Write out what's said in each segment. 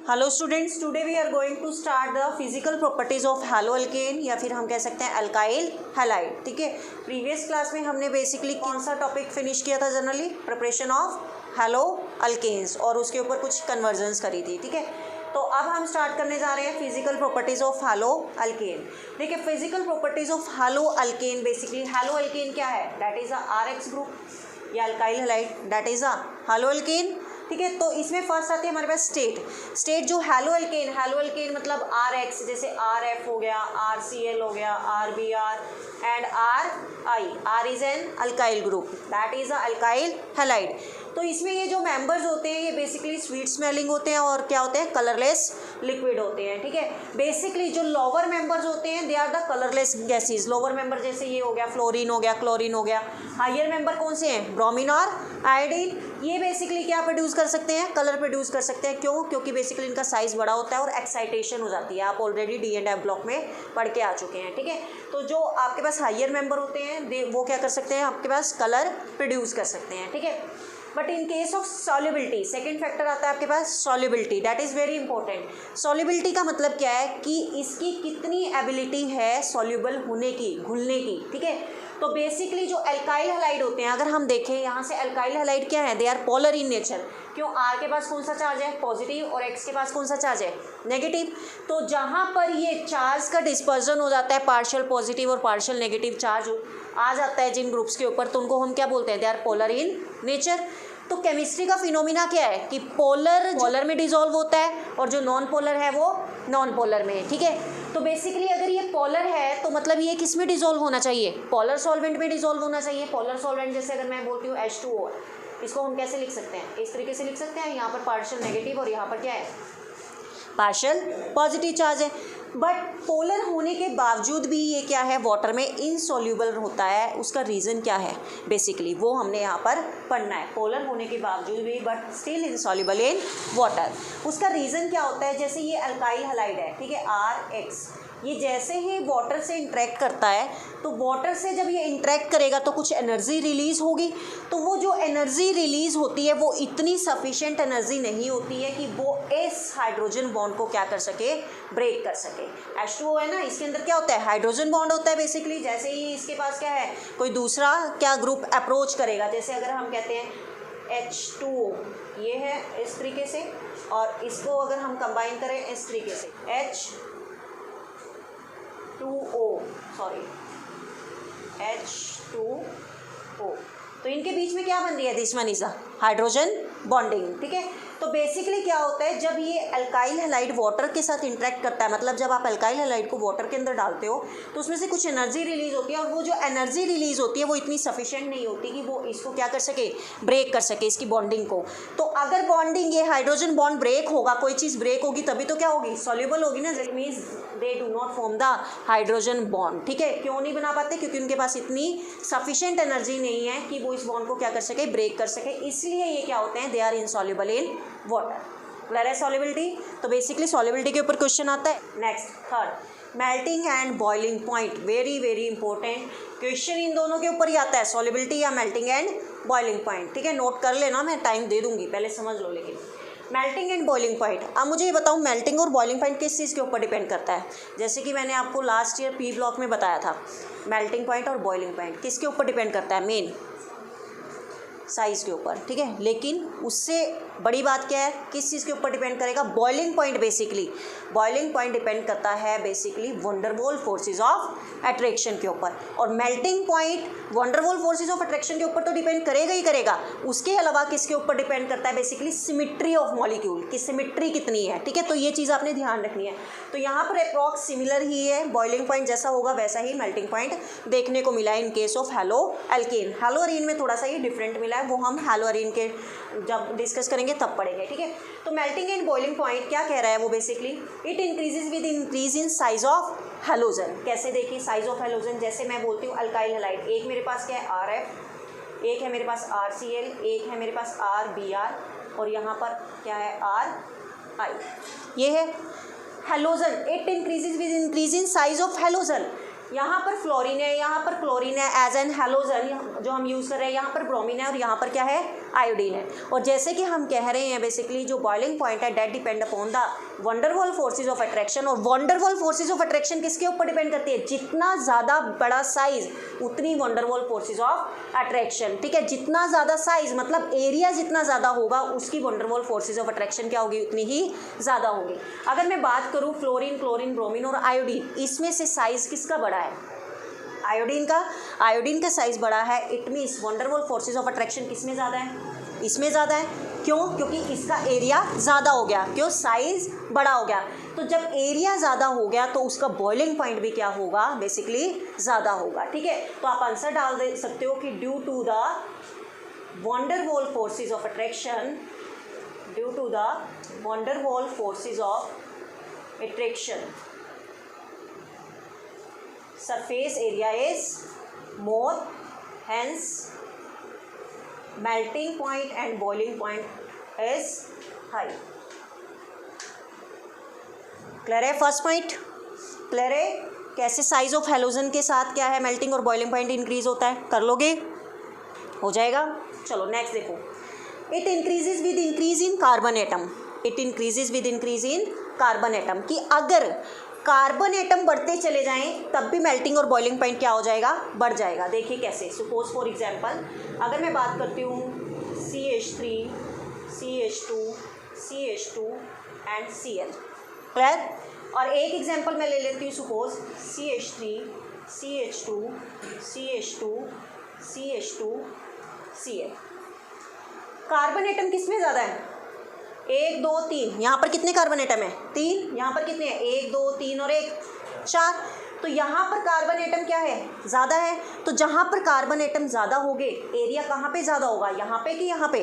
Hello students, today we are going to start the physical properties of hello alkane या फिर हम कह सकते हैं अल्काइल हैलाइड। ठीक है, प्रीवियस क्लास में हमने बेसिकली कौन सा टॉपिक फिनिश किया था? Generally preparation of haloalkanes, और उसके ऊपर कुछ कन्वर्जन्स करी थी। ठीक है, तो अब हम स्टार्ट करने जा रहे हैं physical properties of hello alkane. देखिए, physical properties of hello alkane, basically halo alkane क्या है? That is a RX group या alkyl halide, that is a halo alkane. ठीक है, तो इसमें फर्स्ट आती है हमारे पास स्टेट जो हैलो अल्केन मतलब RX, जैसे RF हो गया, RCl हो गया, RBr and RI, R is an alkyl group, that is a alkyl halide. तो इसमें ये जो मेंबर्स होते हैं ये बेसिकली स्वीट स्मेलिंग होते हैं और क्या होते हैं? कलरलेस लिक्विड होते हैं। ठीक है, बेसिकली जो लोअर मेंबर्स होते हैं they are the colourless gases. Lower member जैसे ये हो गया, फ्लोरीन हो गया, क्लोरीन हो गया। हायर मेंबर कौन से हैं? ब्रोमीन और आयोडीन। ये बेसिकली क्या प्रोड्यूस कर सकते हैं? कलर प्रोड्यूस कर सकते हैं। क्यों? क्योंकि बेसिकली इनका साइज बड़ा होता है और एक्साइटेशन हो जाती है। आप ऑलरेडी D&F ब्लॉक में पढ़ के आ चुके हैं। ठीक है, तो जो आपके पास हायर मेंबर होते हैं वो क्या कर सकते हैं? आपके पास कलर प्रोड्यूस कर सकते हैं। ठीक है, but in case of solubility, second factor आता है आपके पास solubility, that is very important. Solubility का मतलब क्या है कि इसकी कितनी एबिलिटी है सॉल्युबल होने की, घुलने की। ठीक है, तो बेसिकली जो अल्काइल हैलाइड होते हैं, अगर हम देखें यहाँ से, अल्काइल हैलाइड क्या है? They are polar in nature. क्यों? R के पास कौन सा चार्ज है? पॉजिटिव, और X के पास कौन सा चार्ज है? नेगेटिव। तो जहाँ पर ये चार्ज का डिस्पर्जन हो जाता है, पार्शियल पॉजिटिव और पार्शियल नेगेटिव चार्ज आ जाता है जिन ग्रुप्स के ऊपर, तो उनको हम क्या बोलते हैं? They are polar in nature. तो केमिस्ट्री का फिनोमिना क्या है कि पोलर में डिसॉल्व होता है और जो नॉन पोलर है वो नॉन पोलर में है। ठीक है, तो बेसिकली अगर ये पोलर है तो मतलब ये किस में डिसॉल्व होना चाहिए? पोलर सॉल्वेंट में डिसॉल्व होना चाहिए। पोलर सॉल्वेंट जैसे अगर मैं बोलती हूँ H2O, इसको हम कैसे लिख सकते हैं? इस तरीके से लिख सकते हैं, यहाँ पर पार्शियल नेगेटिव और यहाँ पर क्या है? पार्शियल पॉजिटिव चार्ज है। बट पोलर होने के बावजूद भी ये क्या है? वाटर में इनसॉल्यूबल होता है। उसका रीज़न क्या है? बेसिकली वो हमने यहाँ पर पढ़ना है। पोलर होने के बावजूद भी but still insoluble in water, उसका रीज़न क्या होता है? जैसे ये अल्काइल हैलाइड है, ठीक है, RX, ये जैसे ही वाटर से इंटरेक्ट करता है तो वाटर से जब ये इंटरेक्ट करेगा तो कुछ एनर्जी रिलीज़ होगी। तो वो जो एनर्जी रिलीज़ होती है वो इतनी सफिशिएंट एनर्जी नहीं होती है कि वो इस हाइड्रोजन बॉन्ड को क्या कर सके? ब्रेक कर सके। H2O है ना, इसके अंदर क्या होता है? हाइड्रोजन बॉन्ड होता है। बेसिकली जैसे ही इसके पास क्या है, कोई दूसरा क्या ग्रुप अप्रोच करेगा, जैसे अगर हम कहते हैं H2O, ये है इस तरीके से, और इसको अगर हम कंबाइन करें इस तरीके से H2O, तो इनके बीच में क्या बन रही है? This one is a hydrogen bonding. ठीक है, तो बेसिकली क्या होता है, जब ये अल्काइल हैलाइड वाटर के साथ इंटरेक्ट करता है, मतलब जब आप अल्काइल हैलाइड को वाटर के अंदर डालते हो तो उसमें से कुछ एनर्जी रिलीज होती है, और वो जो एनर्जी रिलीज होती है वो इतनी सफिशिएंट नहीं होती कि वो इसको क्या कर सके? ब्रेक कर सके, इसकी बॉन्डिंग को। तो अगर बॉन्डिंग, ये हाइड्रोजन बॉन्ड ब्रेक होगा, कोई चीज़ ब्रेक होगी तभी तो क्या होगी? सॉल्युबल होगी ना। That means they do not form the hydrogen bond. ठीक है, क्यों नहीं बना पाते? क्योंकि उनके पास इतनी सफिशिएंट एनर्जी नहीं है कि वो इस बॉन्ड को क्या कर सके? ब्रेक कर सके। इसलिए ये क्या होते हैं? They are insoluble in water. Clear है सॉल्युबिलिटी? तो बेसिकली सॉल्युबिलिटी के ऊपर क्वेश्चन आता है। Next, third, melting and boiling point, very very important question in दोनों के ऊपर ही आता है, सॉल्युबिलिटी या मेल्टिंग एंड बॉइलिंग पॉइंट। ठीक है, नोट कर लेना, मैं टाइम दे दूंगी, पहले समझ लो। लेकिन मेल्टिंग एंड बॉइलिंग पॉइंट, अब मुझे ये बताऊँ मेल्टिंग और बॉइलिंग पॉइंट किस चीज़ के ऊपर डिपेंड करता है? जैसे कि मैंने आपको लास्ट ईयर P ब्लॉक में बताया था, मेल्टिंग पॉइंट और बॉइलिंग पॉइंट किसके ऊपर डिपेंड करता है? मेन साइज़ के ऊपर। ठीक है, लेकिन उससे बड़ी बात क्या है? किस चीज़ के ऊपर डिपेंड करेगा? Boiling point. Basically boiling point depend करता है basically van der Waals forces of attraction के ऊपर, और melting point van der Waals forces of attraction के ऊपर तो डिपेंड करेगा ही करेगा। उसके अलावा किसके ऊपर डिपेंड करता है? बेसिकली सिमिट्री ऑफ मॉलिक्यूल की सिमिट्री कितनी है। ठीक है, तो ये चीज़ आपने ध्यान रखनी है। तो यहाँ पर अप्रॉक्स सिमिलर ही है, बॉइलिंग पॉइंट जैसा होगा वैसा ही मेल्टिंग पॉइंट देखने को मिला है इन case of hello alkane. Hello Areen में थोड़ा सा ही डिफरेंट मिला है, वो हम हैलो अरीन के जब डिस्कस करेंगे तब पढ़ेंगे। ठीक है, तो मेल्टिंग एंड बॉइलिंग पॉइंट क्या कह रहा है वो? Basically it increases with increase in size of halogen. कैसे? देखिए, साइज ऑफ हैलोजन, जैसे मैं बोलती हूँ अल्काइल हैलाइड, एक मेरे पास क्या है? RF, एक है मेरे पास RCl, एक है मेरे पास RBr, और यहाँ पर क्या है? RI। ये है halogen. It increases with increase in size of halogen. यहाँ पर फ्लोरीन है, यहाँ पर क्लोरीन है एज एन हैलोजन जो हम यूज़ कर रहे हैं, यहाँ पर ब्रोमीन है और यहाँ पर क्या है? आयोडीन है। और जैसे कि हम कह रहे हैं बेसिकली जो बॉइलिंग पॉइंट है that depend upon the van der Waals forces of attraction. और वंडरवॉल फोर्सेज ऑफ अट्रैक्शन किसके ऊपर डिपेंड करती है? जितना ज़्यादा बड़ा साइज उतनी वंडरवॉल फोर्सेज ऑफ अट्रैक्शन, ठीक है। जितना ज़्यादा साइज मतलब एरिया जितना ज़्यादा होगा उसकी वंडरवॉल फोर्सेज ऑफ अट्रैक्शन क्या होगी? उतनी ही ज़्यादा होगी। अगर मैं बात करूँ फ्लोरीन, क्लोरीन, ब्रोमीन और आयोडीन, इसमें से साइज़ किसका बड़ा है? आयोडीन का साइज बड़ा है। It means van der Waals forces of attraction किसमें ज़्यादा है? इसमें ज़्यादा है। क्यों? क्योंकि इसका एरिया ज़्यादा हो गया। क्यों? साइज बड़ा हो गया। तो जब एरिया ज़्यादा हो गया तो उसका बॉइलिंग पॉइंट भी क्या होगा? बेसिकली ज़्यादा होगा, ठीक है। तो आप आंसर डाल दे सकते हो कि due to the van der Waals forces of attraction, due to the van der Waals forces of attraction surface area is more, hence melting point and boiling point is high. Clear है? फर्स्ट पॉइंट क्लियर है? कैसे size of halogen के साथ क्या है melting और boiling point increase होता है? कर लोगे? हो जाएगा। चलो नेक्स्ट देखो, it increases with increase in carbon atom. It increases with increase in carbon atom, कि अगर कार्बन एटम बढ़ते चले जाएं तब भी मेल्टिंग और बॉइलिंग पॉइंट क्या हो जाएगा? बढ़ जाएगा। देखिए कैसे। सपोज फॉर एग्जांपल अगर मैं बात करती हूँ CH3, CH2, CH2 and Cl, clear. और एक एग्जांपल मैं ले लेती हूँ, suppose CH3, CH2, CH2, CH2, Cl। Carbon atom किस में ज़्यादा है? 1 2 3। यहाँ पर कितने कार्बन एटम है? 3। यहाँ पर कितने हैं? 1 2 3 और 1 4। तो यहाँ पर कार्बन एटम क्या है? ज़्यादा है। तो जहाँ पर कार्बन एटम ज़्यादा होंगे एरिया कहाँ पे ज़्यादा होगा? यहाँ पे कि यहाँ पे?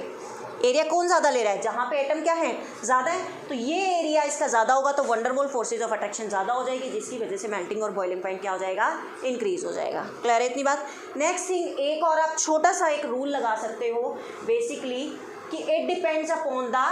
एरिया कौन ज़्यादा ले रहा है? जहाँ पे एटम क्या है? ज़्यादा है। तो ये एरिया इसका ज़्यादा होगा तो वंडरवॉल फोर्सेज ऑफ अट्रैक्शन ज़्यादा हो जाएगी, जिसकी वजह से मेल्टिंग और बॉइलिंग पॉइंट क्या हो जाएगा? इंक्रीज हो जाएगा। क्लियर है इतनी बात? नेक्स्ट थिंग, एक और आप छोटा सा एक रूल लगा सकते हो बेसिकली कि it depends upon the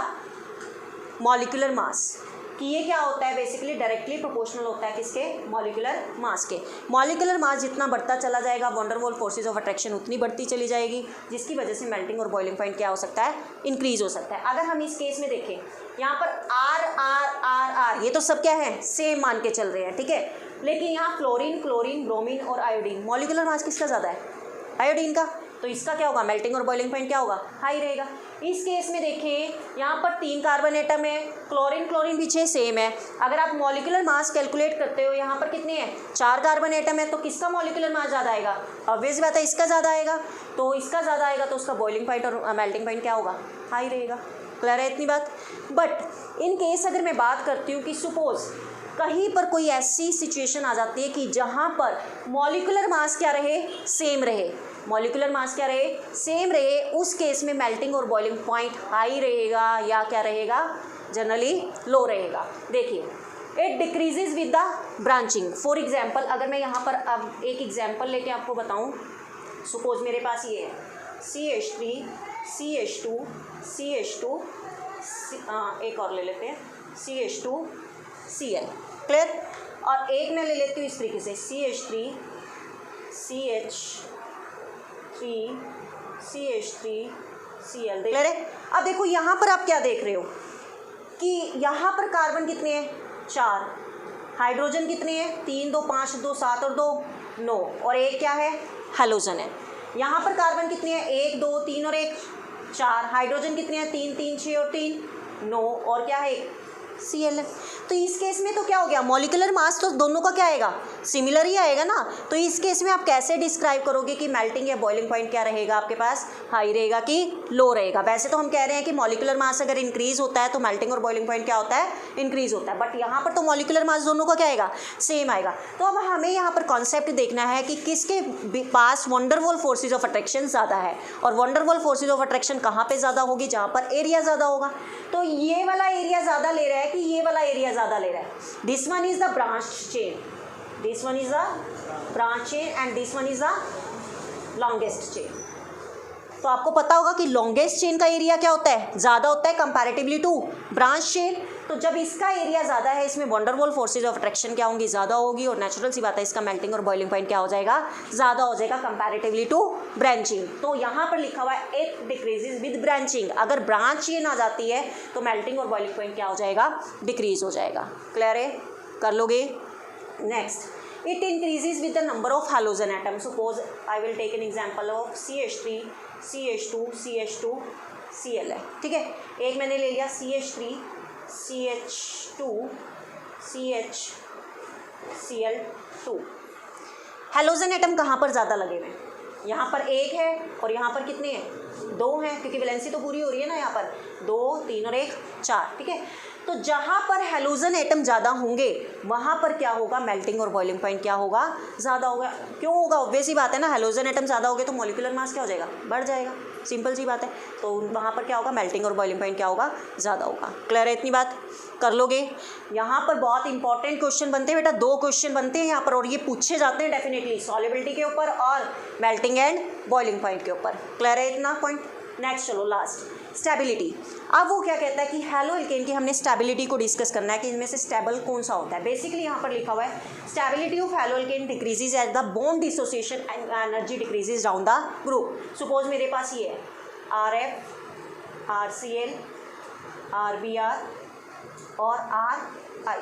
molecular mass, कि ये क्या होता है? बेसिकली डायरेक्टली प्रोपोर्शनल होता है किसके? मॉलिक्यूलर मास के। मॉलिक्यूलर मास जितना बढ़ता चला जाएगा वंडरवॉल फोर्सेज ऑफ अट्रैक्शन उतनी बढ़ती चली जाएगी, जिसकी वजह से मेल्टिंग और बॉइलिंग पॉइंट क्या हो सकता है? इंक्रीज हो सकता है। अगर हम इस केस में देखें यहाँ पर आर आर आर आर, ये तो सब क्या है? सेम मान के चल रहे हैं, ठीक है। लेकिन यहाँ फ्लोरीन, क्लोरीन, ब्रोमीन और आयोडीन, मॉलिक्यूलर मास किसका ज़्यादा है? आयोडीन का। तो इसका क्या होगा? मेल्टिंग और बॉइलिंग पॉइंट क्या होगा? हाई रहेगा। इस केस में देखें यहाँ पर 3 कार्बन एटम है, क्लोरीन क्लोरीन पीछे सेम है। अगर आप मॉलिक्यूलर मास कैलकुलेट करते हो यहाँ पर कितने हैं? 4 कार्बन एटम है। तो किसका मॉलिक्यूलर मास ज़्यादा आएगा? ऑब्वियस बात है इसका ज़्यादा आएगा। तो इसका ज़्यादा आएगा तो उसका बॉइलिंग पॉइंट और मेल्टिंग पॉइंट क्या होगा? हाई रहेगा। क्लियर है इतनी बात? बट इन केस अगर मैं बात करती हूँ कि सपोज कहीं पर कोई ऐसी सिचुएशन आ जाती है कि जहाँ पर मॉलिक्यूलर मास क्या रहे? सेम रहे। मॉलिक्यूलर मास क्या रहे? सेम रहे। उस केस में मेल्टिंग और बॉइलिंग पॉइंट हाई रहेगा या क्या रहेगा? जनरली लो रहेगा। देखिए it decreases with the branching. For example अगर मैं यहाँ पर अब एक एग्जाम्पल लेके आपको बताऊँ, सपोज मेरे पास ये है CH3, CH2, CH2, एक और ले लेते हैं CH2, Cl, क्लियर। और एक मैं ले लेती हूँ इस तरीके से CH3, CH3, CH3, Cl, clear है। अब देखो यहाँ पर आप क्या देख रहे हो कि यहाँ पर कार्बन कितने हैं? 4। हाइड्रोजन कितने हैं? 3 2 5 2 7 और 2 9, और एक क्या है? हैलोजन है। यहाँ पर कार्बन कितने हैं? 1 2 3 और 1 4। हाइड्रोजन कितने हैं? 3 3 6 और 3 9, और क्या है? Cl है। तो इस केस में तो क्या हो गया? मॉलिक्यूलर मास तो दोनों का क्या आएगा? सिमिलर ही आएगा ना। तो इस केस में आप कैसे डिस्क्राइब करोगे कि मेल्टिंग या बॉइलिंग पॉइंट क्या रहेगा आपके पास? हाई रहेगा कि लो रहेगा? वैसे तो हम कह रहे हैं कि मॉलिक्यूलर मास अगर इंक्रीज होता है तो मेल्टिंग और बॉइलिंग पॉइंट क्या होता है? इंक्रीज होता है। बट यहाँ पर तो मॉलिक्यूलर मास दोनों का क्या आएगा? सेम आएगा। तो अब हमें यहाँ पर कॉन्सेप्ट देखना है कि किसके पास वंडरवॉल फोर्सेज ऑफ अट्रैक्शन ज़्यादा है, और वंडरवॉल फोर्सेज ऑफ अट्रैक्शन कहाँ पर ज़्यादा होगी? जहाँ पर एरिया ज़्यादा होगा। तो ये वाला एरिया ज़्यादा ले रहा है कि ये वाला एरिया ज़्यादा ले रहा है? This one is the branch chain, this one is the branch chain and this one is the longest chain. तो आपको पता होगा कि लॉन्गेस्ट चेन का एरिया क्या होता है? ज़्यादा होता है कंपैरेटिवली टू ब्रांच चेन। तो जब इसका एरिया ज़्यादा है, इसमें वंडरवॉल फोर्सेज ऑफ अट्रैक्शन क्या होंगी, ज़्यादा होगी, और नेचुरल सी बात है इसका मेल्टिंग और बॉइलिंग पॉइंट क्या हो जाएगा, ज़्यादा हो जाएगा कंपैरेटिवली टू ब्रांचिंग। तो यहाँ पर लिखा हुआ है इट डिक्रीजेज विद ब्रांचिंग, अगर ब्रांच ये ना जाती है तो मेल्टिंग और बॉइलिंग पॉइंट क्या हो जाएगा, डिक्रीज हो जाएगा। क्लियर है, कर लोगे। Next, it increases with the number of halogen atoms. Suppose I will take an example of CH3, CH2, CH2, Cl है, ठीक है। एक मैंने ले लिया CH3, CH2, CH, Cl2। Halogen atom कहाँ पर ज़्यादा लगे हुए हैं, यहाँ पर एक है और यहाँ पर कितने हैं, दो हैं, क्योंकि वैलेंसी तो पूरी हो रही है ना, यहाँ पर 2, 3 और 1, 4, ठीक है। तो जहाँ पर हेलोजन एटम ज़्यादा होंगे वहाँ पर क्या होगा, मेल्टिंग और बॉइलिंग पॉइंट क्या होगा, ज़्यादा होगा। क्यों होगा, ऑब्वियस ही बात है ना, हेलोजन एटम ज़्यादा हो गए तो मॉलिक्यूलर मास क्या हो जाएगा, बढ़ जाएगा, सिंपल सी बात है। तो वहाँ पर क्या होगा, मेल्टिंग और बॉइलिंग पॉइंट क्या होगा, ज़्यादा होगा। क्लियर है, इतनी बात कर लोगे। यहाँ पर बहुत इंपॉर्टेंट क्वेश्चन बनते हैं बेटा, 2 क्वेश्चन बनते हैं यहाँ पर, और ये पूछे जाते हैं डेफिनेटली, सॉल्युबिलिटी के ऊपर और मेल्टिंग एंड बॉइलिंग पॉइंट के ऊपर। क्लियर है इतना पॉइंट। नेक्स्ट चलो लास्ट, स्टेबिलिटी। अब वो क्या कहता है कि हैलो एल्केन की हमने स्टेबिलिटी को डिस्कस करना है कि इनमें से स्टेबल कौन सा होता है। बेसिकली यहाँ पर लिखा हुआ है stability of haloalkane decreases as the bond dissociation and energy decreases down the group. Suppose मेरे पास ये है RF, RCl, RBr और RI।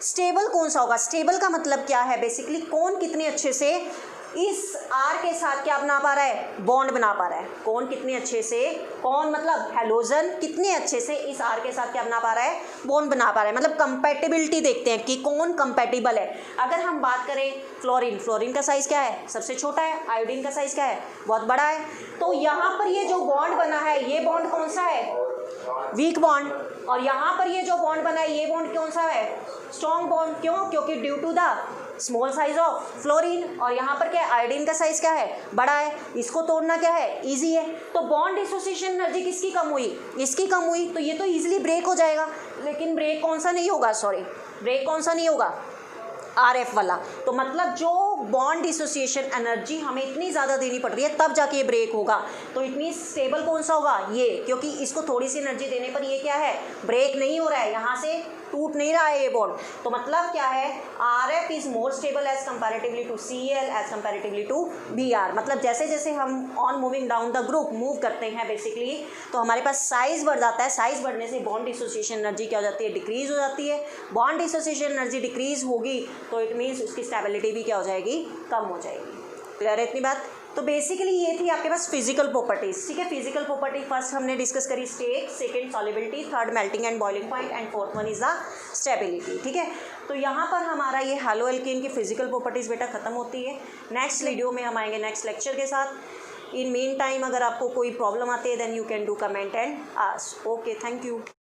स्टेबल कौन सा होगा, स्टेबल का मतलब क्या है, बेसिकली कौन कितने अच्छे से इस R के साथ क्या बना पा रहा है, बॉन्ड बना पा रहा है। कौन कितने अच्छे से, कौन मतलब हेलोजन कितने अच्छे से इस R के साथ क्या बना पा रहा है, बॉन्ड बना पा रहा है। मतलब कंपैटिबिलिटी देखते हैं कि कौन कंपैटिबल है। अगर हम बात करें फ्लोरीन, फ्लोरीन का साइज़ क्या है, सबसे छोटा है। आयोडीन का साइज़ क्या है, बहुत बड़ा है। तो यहाँ पर ये जो बॉन्ड बना है, ये बॉन्ड कौन सा है, वीक बॉन्ड। और यहाँ पर ये जो बॉन्ड बना है, ये बॉन्ड कौन सा है, स्ट्रॉन्ग बॉन्ड। क्यों, क्योंकि due to the small size of fluorine. और यहाँ पर क्या है, आयोडीन का साइज क्या है, बड़ा है। इसको तोड़ना क्या है, इजी है। तो बॉन्ड डिसोसिएशन एनर्जी किसकी कम हुई, इसकी कम हुई, तो ये तो इजीली ब्रेक हो जाएगा। लेकिन ब्रेक कौन सा नहीं होगा, सॉरी ब्रेक कौन सा नहीं होगा, RF वाला। तो मतलब जो बॉन्ड डिसोसिएशन एनर्जी हमें इतनी ज़्यादा देनी पड़ रही है तब जाके ये ब्रेक होगा। तो इतनी स्टेबल कौन सा होगा, ये, क्योंकि इसको थोड़ी सी एनर्जी देने पर ये क्या है, ब्रेक नहीं हो रहा है, यहाँ से टूट नहीं रहा है ये बॉन्ड। तो मतलब क्या है, RF is more stable as comparatively to Cl as comparatively to Br। मतलब जैसे जैसे हम on moving down the group move करते हैं बेसिकली, तो हमारे पास साइज बढ़ जाता है। साइज बढ़ने से बॉन्ड डिसोसिएशन एनर्जी क्या हो जाती है, डिक्रीज हो जाती है। बॉन्ड डिसोसिएशन एनर्जी डिक्रीज होगी तो इट मीन्स उसकी स्टेबिलिटी भी क्या हो जाएगी, कम हो जाएगी। क्लियर है इतनी बात। तो बेसिकली ये थी आपके पास फिजिकल प्रॉपर्टीज, ठीक है। फिजिकल प्रॉपर्टी फर्स्ट हमने डिस्कस करी state, second solubility, third melting and boiling point and fourth one is the stability, ठीक है। तो यहाँ पर हमारा ये हैलो एल्केन की फिजिकल प्रॉपर्टीज बेटा खत्म होती है। नेक्स्ट वीडियो में हम आएंगे नेक्स्ट लेक्चर के साथ। इन मीन टाइम अगर आपको कोई प्रॉब्लम आती है then you can do comment and ask. Okay, thank you.